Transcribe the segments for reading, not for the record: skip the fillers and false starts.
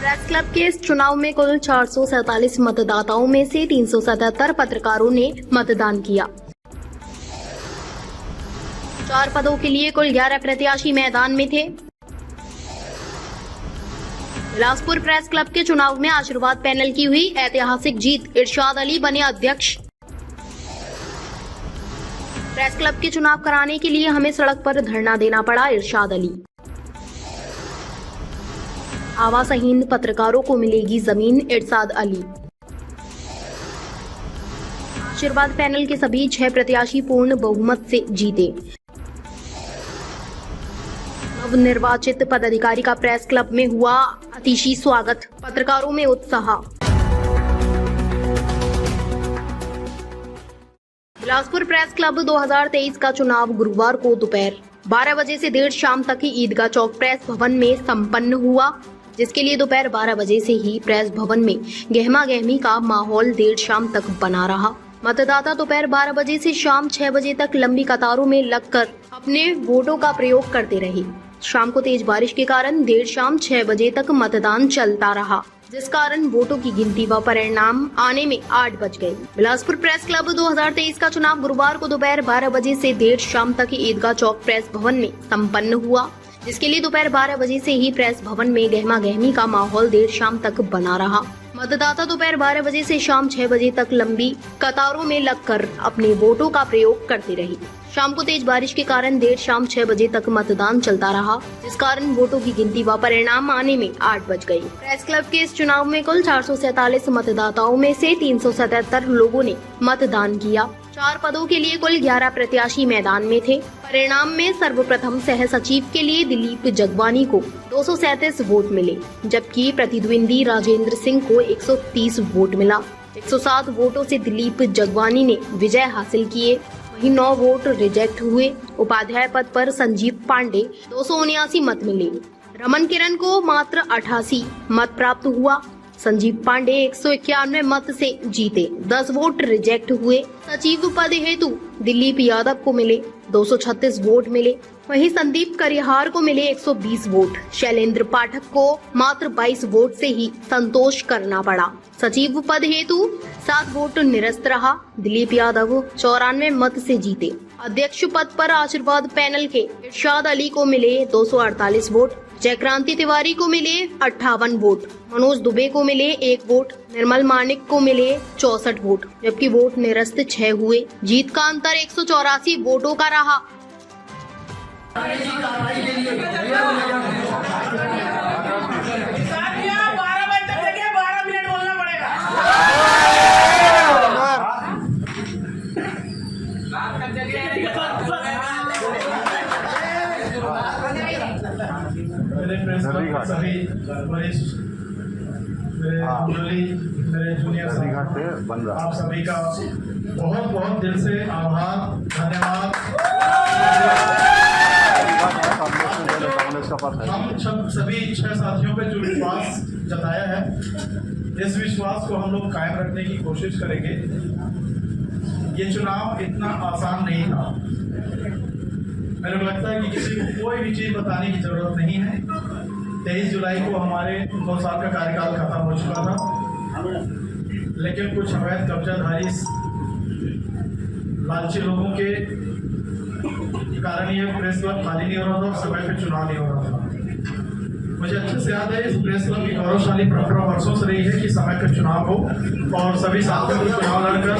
Press club के इस चुनाव में कुल 447 मतदाताओं में से 377 पत्रकारों ने मतदान किया। 4 पदों के लिए कुल 11 प्रत्याशी मैदान में थे। बिलासपुर प्रेस क्लब के चुनाव में आशीर्वाद पैनल की हुई ऐतिहासिक जीत, इरशाद अली बने अध्यक्ष। प्रेस क्लब के चुनाव कराने के लिए हमें सड़क पर धरना देना पड़ा, इरशाद अली। आवासहीन पत्रकारों को मिलेगी जमीन, इरशाद अली। आशीर्वाद पैनल के सभी 6 प्रत्याशी पूर्ण बहुमत से जीते। नवनिर्वाचित पदाधिकारी का प्रेस क्लब में हुआ अतिशी स्वागत, पत्रकारों में उत्साह। बिलासपुर प्रेस क्लब 2023 का चुनाव गुरुवार को दोपहर 12 बजे से देर शाम तक ही ईदगाह चौक प्रेस भवन में संपन्न हुआ, जिसके लिए दोपहर 12 बजे से ही प्रेस भवन में गहमा गहमी का माहौल देर शाम तक बना रहा। मतदाता दोपहर 12 बजे से शाम 6 बजे तक लंबी कतारों में लगकर अपने वोटों का प्रयोग करते रहे। शाम को तेज बारिश के कारण देर शाम 6 बजे तक मतदान चलता रहा, जिस कारण वोटों की गिनती व परिणाम आने में 8 बज गए। बिलासपुर प्रेस क्लब 2023 का चुनाव गुरुवार को दोपहर 12 बजे से देर शाम तक ईदगाह चौक प्रेस भवन में संपन्न हुआ, जिसके लिए दोपहर 12 बजे से ही प्रेस भवन में गहमा गहमी का माहौल देर शाम तक बना रहा। मतदाता दोपहर 12 बजे से शाम 6 बजे तक लंबी कतारों में लगकर अपने वोटों का प्रयोग करते रहे। शाम को तेज बारिश के कारण देर शाम 6 बजे तक मतदान चलता रहा, जिस कारण वोटों की गिनती व परिणाम आने में 8 बज गई। प्रेस क्लब के इस चुनाव में कुल 447 मतदाताओं में से 377 लोगों ने मतदान किया। 4 पदों के लिए कुल 11 प्रत्याशी मैदान में थे। परिणाम में सर्वप्रथम सह सचिव के लिए दिलीप जगवानी को 237 वोट मिले, जबकि प्रतिद्वंदी राजेंद्र सिंह को 130 वोट मिला। 107 वोटों से दिलीप जगवानी ने विजय हासिल किए, वहीं 9 वोट रिजेक्ट हुए। उपाध्याय पद पर संजीव पांडे 279 मत मिले। रमन किरण को मात्र 88 मत प्राप्त हुआ। संजीव पांडे 191 मत से जीते, 10 वोट रिजेक्ट हुए। सचिव पद हेतु दिलीप यादव को मिले 236 वोट मिले, वहीं संदीप करिहार को मिले 120 वोट। शैलेंद्र पाठक को मात्र 22 वोट से ही संतोष करना पड़ा। सचिव पद हेतु 7 वोट निरस्त रहा। दिलीप यादव 94 मत से जीते। अध्यक्ष पद पर आशीर्वाद पैनल के इरशाद अली को मिले 248 वोट। जयक्रांति तिवारी को मिले 58 वोट। मनोज दुबे को मिले 1 वोट। निर्मल मानिक को मिले 64 वोट, जबकि वोट निरस्त 6 हुए। जीत का अंतर 184 वोटों का रहा। सभी वरिष्ठ मेरे जूनियर आप सभी का बहुत बहुत दिल से आभार, धन्यवाद। हम सभी 6 साथियों पे जो विश्वास जताया है, इस विश्वास को हम लोग कायम रखने की कोशिश करेंगे। ये चुनाव इतना आसान नहीं था। मेरे को लगता है कि किसी को कोई भी चीज बताने की जरूरत नहीं है। 23 जुलाई को हमारे 2 साल का कार्यकाल खत्म हो चुका था, लेकिन कुछ अवैध कब्जाधारी लालची लोगों के कारण ये प्रेस क्लब खाली नहीं हो रहा था और समय पे चुनाव नहीं हो रहा था। मुझे अच्छे से याद है, इस प्रेस क्लब की गौरवशाली परंपरा वर्षों से रही है कि समय पे चुनाव हो और सभी साथियों को चुनाव लड़कर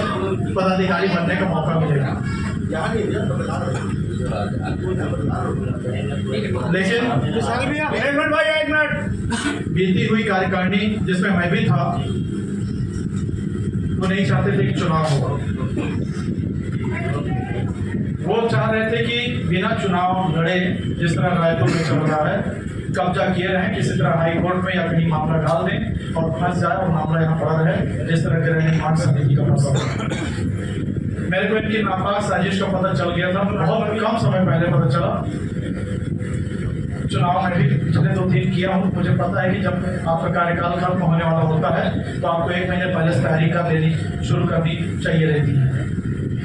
पदाधिकारी बनने का मौका मिलेगा। लेकिन बीती हुई कार्यकारिणी जिसमें मैं भी था, वो नहीं चाहते थे कि चुनाव हो। वो चाह रहे थे कि बिना चुनाव लड़े, जिस तरह रायपुर में चल रहा है, कब्जा किए रहे, किसी तरह हाई कोर्ट में या कहीं मामला डाल दें और फंस जाए और मामला यहाँ पड़ा रहे, जिस तरह गृह निर्माण समिति का मसला। मेरे को इनकी नापाक साजिश का पता चल गया था, बहुत कम समय पहले पता चला। चुनाव में भी पिछले 2-3 किया हूँ। मुझे पता है कि जब आपका कार्यकाल खत्म होने वाला होता है तो आपको 1 महीने पहले से तैयारी कर लेनी शुरू करनी चाहिए रहती है।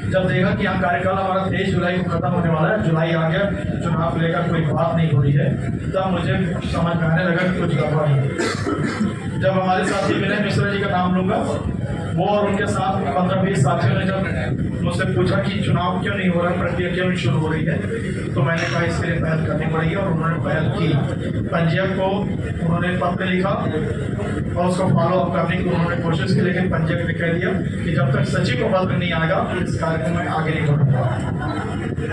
जब देखा कि यहाँ कार्यकाल हमारा 23 जुलाई को खत्म होने वाला है, जुलाई आ गया, चुनाव को लेकर कोई बात नहीं हो रही है, तब मुझे समझ में आने लगा कि कुछ गड़बड़ है। जब हमारे साथी विनय मिश्रा जी का नाम लूंगा, वो और उनके साथ 15-20 साथियों ने जब मुझसे पूछा कि चुनाव क्यों नहीं हो रहा, प्रक्रिया क्यों नहीं शुरू हो रही है, तो मैंने कहा इसके लिए पहल करनी पड़ेगी और उन्होंने पहल की। पंजीयक को उन्होंने पत्र लिखा और उसको फॉलो अप करने की उन्होंने कोशिश की, लेकिन पंजीयक ने कह दिया कि जब तक सचिव को पत्र नहीं आएगा इस कार्यक्रम में आगे नहीं बढ़ूंगा।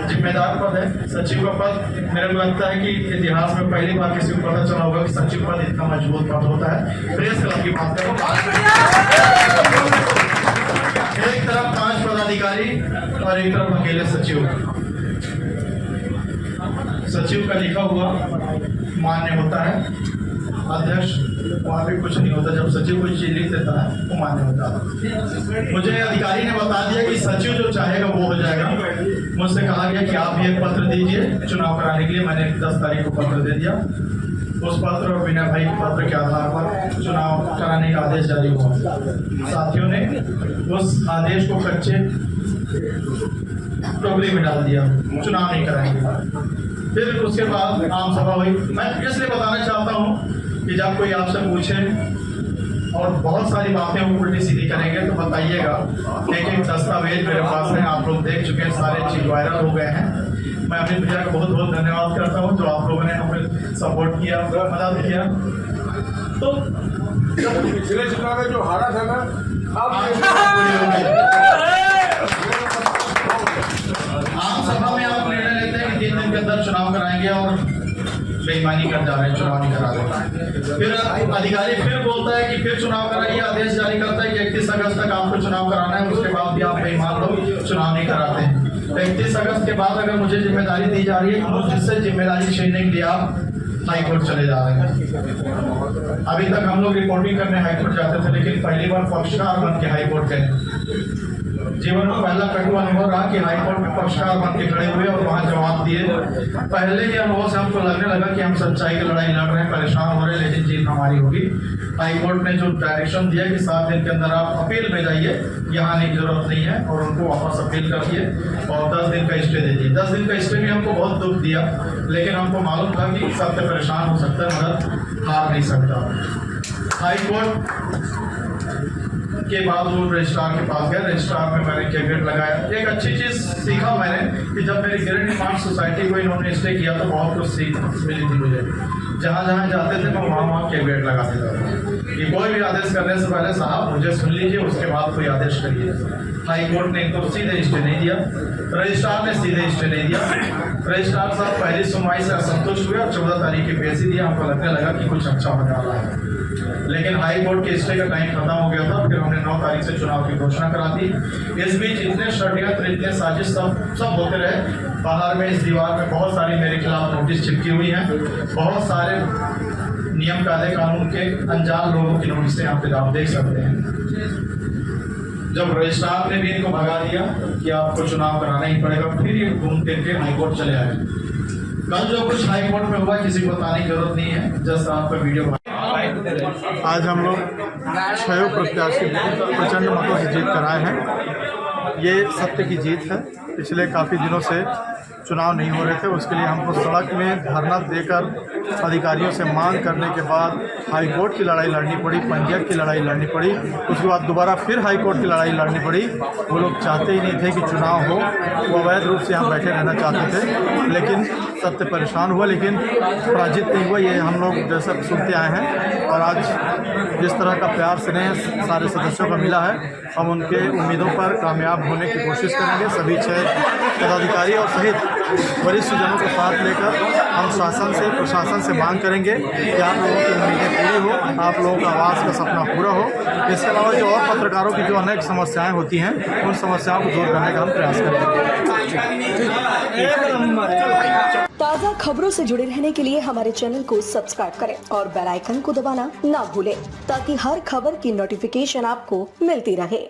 जिम्मेदार पद है सचिव का पद। मेरे को लगता है कि इतिहास में पहली बार किसी को पता चला होगा कि सचिव पद इतना मजबूत पद होता है। प्रेस क्लब की बात करो, एक तरफ 5 पदाधिकारी और एक तरफ अकेले सचिव। सचिव का लिखा हुआ मान्य होता है, अध्यक्ष वहाँ भी कुछ नहीं होता। जब सचिव कुछ चीज लिख देता है वो मान्य होता है। मुझे अधिकारी ने बता दिया कि सचिव जो चाहेगा वो हो जाएगा। मुझसे कहा गया कि आप भी एक पत्र दीजिए चुनाव कराने के लिए। मैंने 10 तारीख को पत्र दे दिया। उस पत्र और विनय भाई के पत्र के आधार पर चुनाव कराने का आदेश जारी हुआ। साथियों ने उस आदेश को कच्चे टोकरी में डाल दिया, चुनाव नहीं कराएंगे। फिर उसके बाद आम सभा हुई। मैं इसलिए बताना चाहता हूँ कि जब कोई आपसे पूछे और बहुत सारी बातें वो उल्टी सीधी करेंगे तो बताइएगा। एक दस्तावेज मेरे पास है, आप लोग देख चुके हैं, सारे चीज वायरल हो गए हैं। मैं अमित भैया का बहुत बहुत धन्यवाद करता हूँ जो आप लोगों ने हमें सपोर्ट किया, मदद किया। तो पिछले चुनाव में जो हारा था ना, आम सभा में आप निर्णय लेते हैं कि 3 दिन के अंदर चुनाव कराएंगे और बेईमानी कर जा रहे हैं, चुनाव नहीं करा रहे। फिर अधिकारी फिर बोलता है कि फिर चुनाव कराइए, आदेश जारी करता है कि 31 अगस्त तक आपको चुनाव कराना है। उसके बाद भी आप बेईमान लोग चुनाव नहीं कराते हैं। 31 अगस्त के बाद अगर मुझे जिम्मेदारी दी जा रही है तो मुझसे जिम्मेदारी छीनने के लिए आप हाईकोर्ट चले जा रहे हैं। अभी तक हम लोग रिपोर्टिंग करने हाईकोर्ट जाते थे, लेकिन पहली बार पक्षकार बन के हाईकोर्ट गए। जीवन में पहला कटु अनुभव रहा कि हाईकोर्ट में पक्षकार बन के खड़े हुए और वहां जवाब दिए। पहले ही अनुभव से हमको लगने लगा कि हम सच्चाई की लड़ाई लड़ रहे हैं, परेशान हो रहे हैं, लेकिन जीत हमारी होगी। हाईकोर्ट ने जो डायरेक्शन दिया कि 7 दिन के अंदर आप अपील में जाइए, यहाँ आने की जरूरत नहीं है, और उनको वापस अपील कर दिए और 10 दिन का स्टे दे दिए। 10 दिन का स्टे भी हमको बहुत दुख दिया, लेकिन हमको मालूम था कि सबसे परेशान हो सकता है, मगर हार नहीं सकता। हाईकोर्ट के बाद वो रजिस्ट्रार के पास गया। रजिस्ट्रार में मैंने कैविएट लगाया। एक अच्छी चीज सीखा मैंने कि जब मेरी गिरण निर्माण सोसाइटी को इन्होंने स्टे किया तो बहुत कुछ सीख मिली थी मुझे। जहाँ जहाँ जाते थे मैं वहाँ कैविएट लगा देता था कि कोई भी आदेश करने से पहले साहब मुझे सुन लीजिए, उसके बाद कोई आदेश करिए। हाईकोर्ट ने तो सीधे स्टे नहीं दिया, रजिस्ट्रार ने सीधे स्टे नहीं दिया। रजिस्ट्रार साहब पहली सुनवाई से असंतुष्ट हुए और 14 तारीख की पेशी दिया। हमको लगने लगा कि कुछ अच्छा होने वाला है, लेकिन हाई कोर्ट के स्टे का टाइम खत्म हो गया था। फिर हमने 9 तारीख से चुनाव की घोषणा करा दी। इस बीच इतने षड्यंत्र, इतने साजिश सब होते रहे। बाहर में इस दीवार में बहुत सारी मेरे खिलाफ नोटिस चिपकी हुई हैं। बहुत सारे नियम कायदे कानून के अनजान लोगों की नोटिस यहाँ पे आप देख सकते हैं। जब रजिस्ट्रार ने भी इनको भगा दिया कि आपको चुनाव कराना ही पड़ेगा, फिर ये घूम फिर के हाईकोर्ट चले आए। कल जो कुछ हाईकोर्ट में हुआ किसी को बताने की जरूरत नहीं है, जस्ट आपका वीडियो। आज हम लोग 6 प्रत्याशी प्रचंड मतों से जीत कर आए हैं। ये सत्य की जीत है। पिछले काफ़ी दिनों से चुनाव नहीं हो रहे थे, उसके लिए हमको सड़क में धरना देकर अधिकारियों से मांग करने के बाद हाई कोर्ट की लड़ाई लड़नी पड़ी, पंजीयक की लड़ाई लड़नी पड़ी, उसके बाद दोबारा फिर हाई कोर्ट की लड़ाई लड़नी पड़ी। वो लोग चाहते ही नहीं थे कि चुनाव हो, वो अवैध रूप से यहाँ बैठे रहना चाहते थे, लेकिन सत्य परेशान हुआ, लेकिन पराजित नहीं हुआ। ये हम लोग जैसा सुनते आए हैं और आज जिस तरह का प्यार स्नेह सारे सदस्यों का मिला है, हम उनके उम्मीदों पर कामयाब होने की कोशिश करेंगे। सभी 6 पदाधिकारी और सहित वरिष्ठ जनों को साथ लेकर हम शासन से, प्रशासन से मांग करेंगे कि आप लोगों की उम्मीदें पूरी हो, आप लोगों का आवाज़ का सपना पूरा हो। इसके अलावा जो और पत्रकारों की जो अनेक समस्याएं होती हैं, उन समस्याओं को दूर करने का हम प्रयास करेंगे। ताज़ा खबरों से जुड़े रहने के लिए हमारे चैनल को सब्सक्राइब करें और बेल आइकन को दबाना ना भूलें, ताकि हर खबर की नोटिफिकेशन आपको मिलती रहे।